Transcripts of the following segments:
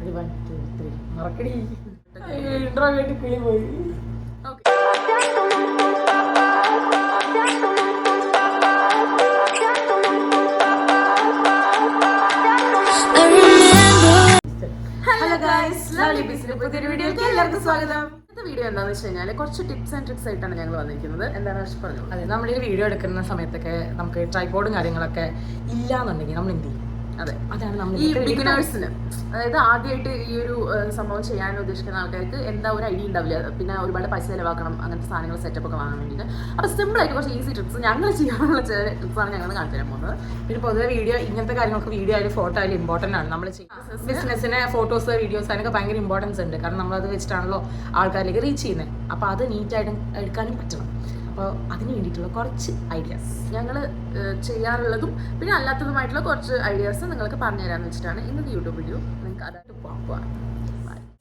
ഒരു 1 2 3 മറക്കടി ഇൻട്രോവേർട്ട് കിളി പോയി. ഹലോ ഗൈസ്, ലവ്ലി ബീസിന്റെ പുതിയൊരു വീഡിയോയ്ക്ക് എല്ലാവർക്കും സ്വാഗതം. ഇന്നത്തെ വീഡിയോ എന്താണെന്ന് വെച്ച് കഴിഞ്ഞാൽ കുറച്ച് ടിപ്സ് ആൻഡ് ട്രിക്സ് ആയിട്ടാണ് ഞങ്ങൾ വന്നിരിക്കുന്നത്. എന്താണ് പറഞ്ഞു? അതെ, നമ്മൾ ഈ വീഡിയോ എടുക്കുന്ന സമയത്തൊക്കെ നമുക്ക് ട്രൈപോഡും കാര്യങ്ങളൊക്കെ ഇല്ലാന്നുണ്ടെങ്കിൽ നമ്മൾ എന്ത് ചെയ്യും? അതെ, അതാണ് നമ്മൾ ഈ ബിഗിനേഴ്സിന്, അതായത് ആദ്യമായിട്ട് ഈ ഒരു സംഭവം ചെയ്യാൻ ഉദ്ദേശിക്കുന്ന ആൾക്കാർക്ക് എന്താ ഒരു ഐഡിയ ഉണ്ടാവില്ല. പിന്നെ ഒരുപാട് പൈസ ചിലവാക്കണം, അങ്ങനത്തെ സാധനങ്ങൾ സെറ്റപ്പ് ഒക്കെ വാങ്ങാൻ വേണ്ടിയിട്ട്. അപ്പോൾ സിമ്പിളായിട്ട് കുറച്ച് ഈസി ട്രിക്സ് ഞങ്ങൾ ചെയ്യാനുള്ള ട്രിക്സാണ് ഞങ്ങൾ കാണിച്ചു തരാൻ പോകുന്നത്. പിന്നെ പൊതുവെ വീഡിയോ ഇങ്ങനത്തെ കാര്യങ്ങൾക്ക് വീഡിയോ ആയാലും ഫോട്ടോ ആയാലും ഇമ്പോർട്ടൻ്റ് ആണ്. നമ്മൾ ബിസിനസ്സിന് ഫോട്ടോസ് വീഡിയോസ് അതിനൊക്കെ ഭയങ്കര ഇമ്പോർട്ടൻസ് ഉണ്ട്. കാരണം നമ്മളത് വെച്ചിട്ടാണല്ലോ ആൾക്കാരിലേക്ക് റീച്ച് ചെയ്യുന്നത്. അപ്പോൾ അത് നീറ്റായിട്ട് എടുക്കാനും പറ്റണം. അപ്പോൾ അതിന് വേണ്ടിയിട്ടുള്ള കുറച്ച് ഐഡിയാസ് ഞങ്ങൾ ചെയ്യാറുള്ളതും പിന്നെ അല്ലാത്തതുമായിട്ടുള്ള കുറച്ച് ഐഡിയാസ് നിങ്ങൾക്ക് പറഞ്ഞു തരാമെന്ന് വെച്ചിട്ടാണ് ഇന്നത്തെ യൂട്യൂബ് വീഡിയോ. നിങ്ങൾക്ക് അതായിട്ട് പോകാം.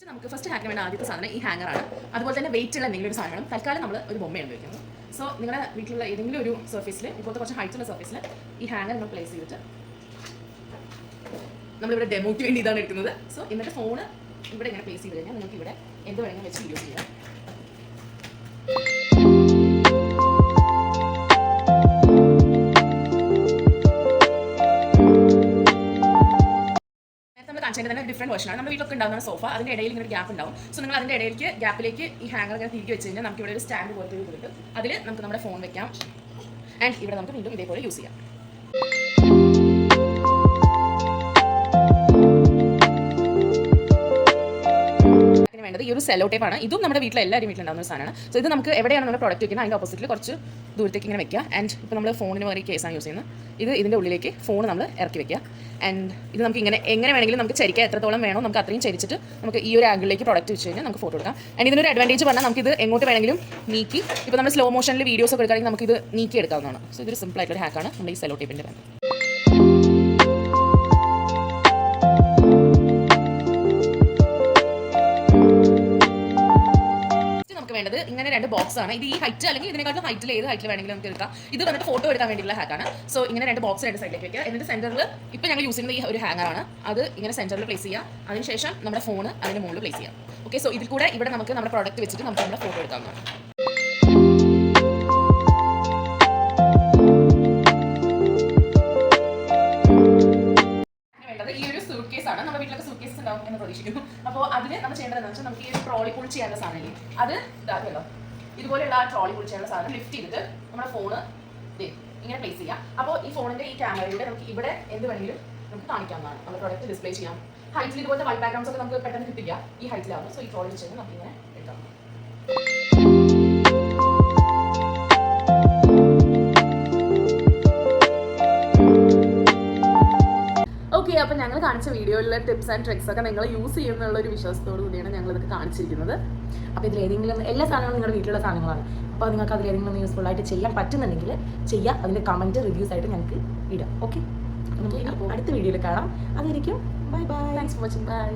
നമുക്ക് ഫസ്റ്റ് ഹാക്കിന് വേണ്ട ആദ്യത്തെ സാധനം ഈ ഹാങ്ങറാണ്. അതുപോലെ തന്നെ വെയിറ്റ് ഉള്ള എന്തെങ്കിലും ഒരു സാധനം. തൽക്കാലം നമ്മൾ ഒരു ബൊമ്മയാണ് ഉപയോഗിക്കുന്നത്. സോ നിങ്ങളുടെ വീട്ടിലുള്ള ഏതെങ്കിലും ഒരു സർഫേസിൽ, ഇപ്പോഴത്തെ കുറച്ച് ഹൈറ്റുള്ള സർഫേസിൽ ഈ ഹാങ്ങർ നമ്മൾ പ്ലേസ് ചെയ്തിട്ട്, നമ്മളിവിടെ ഡെമോയ്ക്ക് വേണ്ടി ഇതാണ് എടുക്കുന്നത്. സോ എന്നിട്ട് ഫോണ് ഇവിടെ ഇങ്ങനെ പ്ലേസ് ചെയ്ത് കഴിഞ്ഞാൽ നിങ്ങൾക്ക് ഇവിടെ എന്ത് വേണമെങ്കിലും വെച്ച് വീഡിയോ ചെയ്യാം. തന്നെ ഡിഫറെന്റ് വേർഷനാണ്. നമ്മുടെ വീട്ടിലൊക്കെ ഉണ്ടാകുന്ന സോഫ, അതിന്റെ ഇടയിൽ ഇങ്ങനെ ഒരു ഗ്യാപ്പ് ഉണ്ടാവും. സോ നിങ്ങൾ അതിന്റെ ഗ്യാപ്പിലേക്ക് ഈ ഹാങ്ങർ ഇങ്ങനെ തിരികെ വെച്ച് കഴിഞ്ഞാൽ നമുക്ക് ഇവിടെ ഒരു സ്റ്റാൻഡ് പോലത്തെ ഒരു കിട്ടും. അതിൽ നമുക്ക് നമ്മുടെ ഫോൺ വെക്കാം. ആൻഡ് ഇവിടെ നമുക്ക് വീണ്ടും ഇതേപോലെ യൂസ് ചെയ്യാം. വേണ്ടത് ഈ ഒരു സെല്ലോ ടേപ്പാണ്. ഇതും നമ്മുടെ വീട്ടിലെ എല്ലാവരും വീട്ടിലുണ്ടാകുന്ന ഒരു സാധനമാണ്. സോ ഇത് നമുക്ക് എവിടെയാണ് നമ്മുടെ പ്രോഡക്റ്റ് വെക്കുന്നത് അതിൻ്റെ ഓപ്പോസിറ്റിൽ കുറച്ച് ദൂരത്തേക്ക് ഇങ്ങനെ വെക്കുക. ആൻഡ് ഇപ്പോൾ നമ്മൾ ഫോണിന് വേറെ കേസാണ് യൂസ് ചെയ്യുന്നത്. ഇതിൻ്റെ ഉള്ളിലേക്ക് ഫോൺ നമ്മൾ ഇറക്കി വെക്കുക. ആൻഡ് ഇത് നമുക്ക് എങ്ങനെ വേണമെങ്കിലും നമുക്ക് ചരിക്കാൻ എത്രത്തോളം വേണോ നമുക്ക് അത്രയും ചരിച്ചിട്ട് നമുക്ക് ഈ ഒരു ആംഗിളിലേക്ക് പ്രോഡക്റ്റ് വെച്ച് കഴിഞ്ഞാൽ നമുക്ക് ഫോട്ടോ എടുക്കാം. ആൻഡ് ഇതിനൊരു അഡ്വാൻറ്റേജ് പറഞ്ഞാൽ നമുക്കിത് എങ്ങോട്ട് വേണമെങ്കിലും നീക്കി, ഇപ്പോൾ നമ്മൾ സ്ലോ മോഷനിൽ വീഡിയോസ് ഒക്കെ എടുക്കുകയാണെങ്കിൽ നമുക്കിത് നീക്കി എടുക്കാവുന്നതാണ്. സോ ഇതൊരു സിമ്പിൾ ആയിട്ടുള്ള ഹാക്കാണ് നമ്മുടെ ഈ സെല്ലോ ടേപ്പിൻ്റെ വേണ്ടത്. വേണ്ടത് ഇങ്ങനെ 2 ബോക്സ് ആണ്. ഇത് ഈ ഹൈറ്റ് അല്ലെങ്കിൽ ഇതിനെക്കാട്ടും ഹൈറ്റിൽ ഏത് ഹൈറ്റിൽ വേണമെങ്കിലും നമുക്ക് എടുക്കാം. ഇത് വന്നിട്ട് ഫോട്ടോ എടുക്കാൻ വേണ്ടിയുള്ള ഹാക്കാണ്. സോ ഇങ്ങനെ 2 ബോക്സ് 2 സൈഡിലേക്ക് വെക്കുക. എന്നിട്ട് സെന്ററിൽ ഇപ്പോൾ ഞങ്ങൾ യൂസ് ചെയ്യുന്നത് ഈ ഒരു ഹാങ്ങറാണ്. അത് ഇങ്ങനെ സെന്ററിൽ പ്ലേസ് ചെയ്യുക. അതിനുശേഷം നമ്മുടെ ഫോൺ അതിൻ്റെ മുകളിൽ പ്ലേസ് ചെയ്യാം. ഓക്കെ, സോ ഇതിൽ കൂടെ ഇവിടെ നമുക്ക് നമ്മുടെ പ്രോഡക്റ്റ് വെച്ചിട്ട് നമുക്ക് നമ്മുടെ ഫോട്ടോ എടുക്കാവുന്നതാണ്. നമ്മുടെ വീട്ടിലൊക്കെ സൂട്ട് കേസ് ഉണ്ടാവും എന്ന് പ്രതീക്ഷിക്കുന്നു. അപ്പോൾ അതിന് നമ്മൾ ചെയ്യേണ്ടത് എന്താണെന്ന് വെച്ചാൽ നമുക്ക് ഈ ഒരു ട്രോളി പുൾ ചെയ്യാനുള്ള സാധനമില്ലേ, അത് ഇതാക്കല്ലോ. ഇതുപോലെയുള്ള ആ ട്രോളി പുൾ ചെയ്യാനുള്ള സാധനം ലിഫ്റ്റ് ചെയ്തിട്ട് നമ്മുടെ ഫോണ് ഇങ്ങനെ പ്ലേസ് ചെയ്യാം. അപ്പോൾ ഈ ഫോണിന്റെ ഈ ക്യാമറയിലൂടെ നമുക്ക് ഇവിടെ എന്ത് വേണമെങ്കിലും നമുക്ക് കാണിക്കാവുന്നതാണ്. നമ്മുടെ പ്രോഡക്റ്റ് ഡിസ്പ്ലേ ചെയ്യാം. ഹൈറ്റിൽ ഇതുപോലത്തെ വൈറ്റ് ബാക്ക്ഗ്രൗണ്ട്സ് ഒക്കെ നമുക്ക് പെട്ടെന്ന് കിട്ടില്ല ഈ ഹൈറ്റിലാവും. സോ ഈ ട്രോളി വെച്ച് നമുക്ക് ഇങ്ങനെ എടുക്കാം. അപ്പോൾ ഞങ്ങൾ കാണിച്ച വീഡിയോയിലെ ടിപ്സ് ആൻഡ് ട്രിക്സ് ഒക്കെ നിങ്ങൾ യൂസ് ചെയ്യുന്നുള്ള ഒരു വിശ്വാസത്തോടു കൂടിയാണ് ഞങ്ങൾ ഇതൊക്കെ കാണിച്ചിരിക്കുന്നത്. അപ്പോൾ ഇതിലേതെങ്കിലും എല്ലാ സാധനങ്ങളും നിങ്ങളുടെ വീട്ടിലുള്ള സാധനങ്ങളാണ്. അപ്പോൾ നിങ്ങൾക്ക് അതിലേതെങ്കിലും യൂസ്ഫുൾ ആയിട്ട് ചെയ്യാൻ പറ്റുന്നുണ്ടെങ്കിൽ ചെയ്യുക. അതിൻ്റെ കമൻറ്റ് റിവ്യൂസ് ആയിട്ട് ഞങ്ങൾക്ക് ഇടാം. ഓക്കെ, അപ്പോൾ അടുത്ത വീഡിയോയിൽ കാണാം. അതായിരിക്കും. Bye bye. Thanks for watching. By.